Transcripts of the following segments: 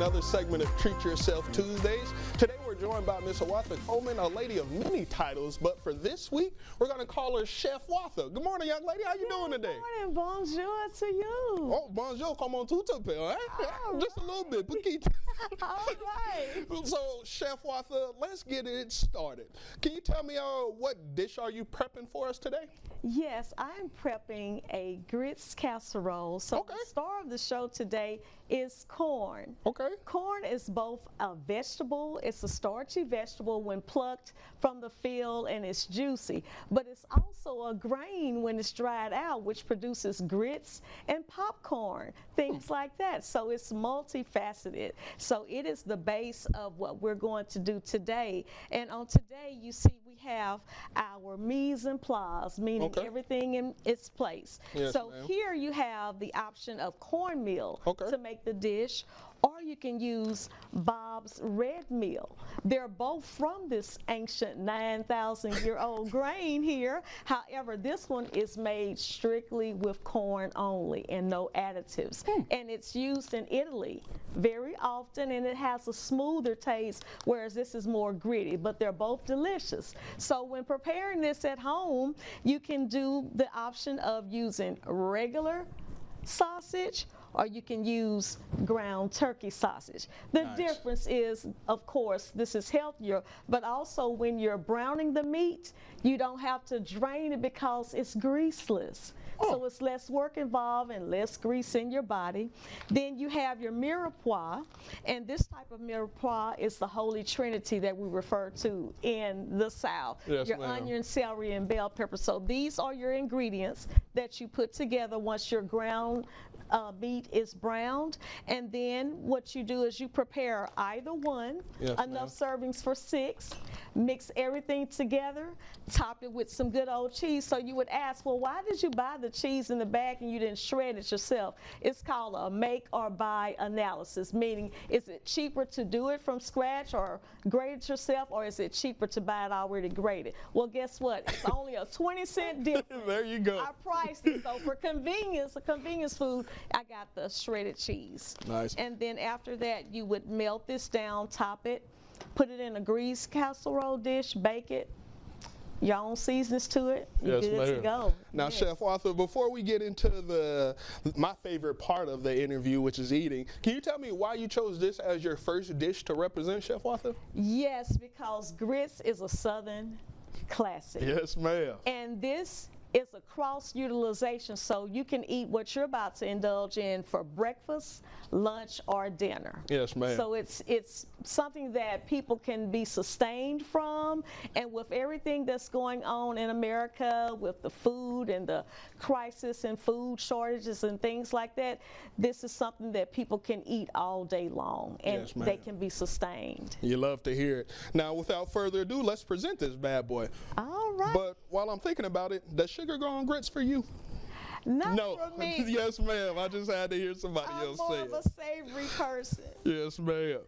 another segment of Treat Yourself Tuesdays. Today we're joined by Miss Hiwatha Coleman, a lady of many titles, but for this week, we're going to call her Chef Watha. Good morning, young lady. How you doing today? Good morning. Bonjour to you. Oh, bonjour. Comment tout te fait, eh? Just a little bit. Petite. All right. So, Chef Watha, let's get it started. Can you tell me what dish are you prepping for us today? Yes, I'm prepping a grits casserole. So Okay. the star of the show today is corn. Okay. Corn is both a vegetable, it's a starchy vegetable when plucked from the field and it's juicy, but it's also a grain when it's dried out, which produces grits and popcorn, things like that. So it's multifaceted. So it is the base of what we're going to do today. And on today, you see we have our mise en place, meaning everything in its place. Yes, so ma'am. here you have the option of cornmeal Okay. to make the dish, or you can use Bob's red meal. They're both from this ancient 9,000-year-old grain here. However, this one is made strictly with corn only and no additives. And it's used in Italy very often, and it has a smoother taste, whereas this is more gritty, but they're both delicious. So when preparing this at home, you can do the option of using regular sausage, or you can use ground turkey sausage. The difference is, of course, this is healthier, but also when you're browning the meat, you don't have to drain it because it's greaseless. So it's less work involved and less grease in your body. Then you have your mirepoix, and this type of mirepoix is the Holy Trinity that we refer to in the South. Yes, your ma'am. onion, celery, and bell pepper. So these are your ingredients that you put together once your ground meat is browned, and then what you do is you prepare either one, enough servings for 6, mix everything together, top it with some good old cheese. So you would ask, well, why did you buy the cheese in the bag and you didn't shred it yourself? It's called a make or buy analysis, meaning is it cheaper to do it from scratch or grate it yourself, or is it cheaper to buy it already grated? Well, guess what? It's only a 20-cent difference. There you go. I priced it, so for convenience, a convenience food, I got the shredded cheese. Nice. And then after that, you would melt this down, top it, put it in a greased casserole dish, bake it, your own seasonings to it, you're good to go. Now, Chef Watha, before we get into my favorite part of the interview, which is eating, can you tell me why you chose this as your first dish to represent, Chef Watha? Yes, because grits is a Southern classic. Yes, ma'am. And this is a cross utilization, so you can eat what you're about to indulge in for breakfast, lunch, or dinner. Yes, ma'am. So it's something that people can be sustained from, and with everything that's going on in America with the food and the crisis and food shortages and things like that, this is something that people can eat all day long, and they can be sustained. You love to hear it. Now, without further ado, let's present this bad boy. All right. But while I'm thinking about it, does sugar go on grits for you? Not No. for me. Yes, ma'am. I just had to hear somebody else say I'm more of a savory person. Yes, ma'am.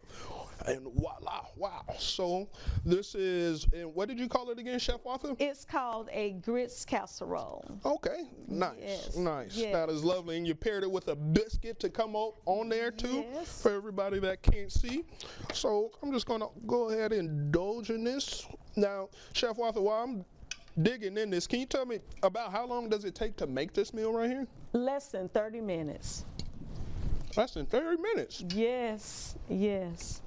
And voila, wow. So this is, and what did you call it again, Chef Watha? It's called a grits casserole. Okay, nice, Yes, nice. yes. That is lovely. And you paired it with a biscuit to come out on there too, Yes. for everybody that can't see. So I'm just gonna go ahead and indulge in this. Now, Chef Watha, while I'm digging in this, can you tell me about how long does it take to make this meal right here? Less than 30 minutes. Less than 30 minutes. Yes, yes.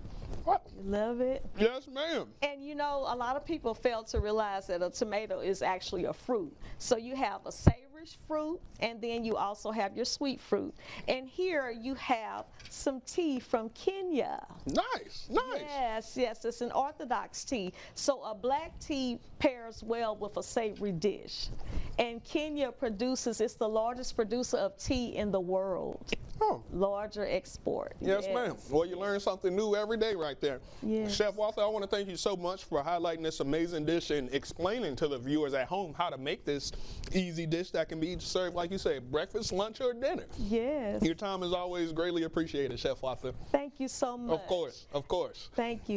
Wow. You love it? Yes, ma'am. And you know, a lot of people fail to realize that a tomato is actually a fruit. So you have a savory fruit, and then you also have your sweet fruit. And here you have some tea from Kenya. Nice, nice. Yes, yes, it's an Orthodox tea. So a black tea pairs well with a savory dish. And Kenya it's the largest producer of tea in the world. Oh. Larger export. Yes, ma'am. Well, you learn something new every day right there. Yes. Chef Watha, I want to thank you so much for highlighting this amazing dish and explaining to the viewers at home how to make this easy dish that can be served, like you say, breakfast, lunch, or dinner. Yes. Your time is always greatly appreciated, Chef Watha. Thank you so much. Of course, of course. Thank you.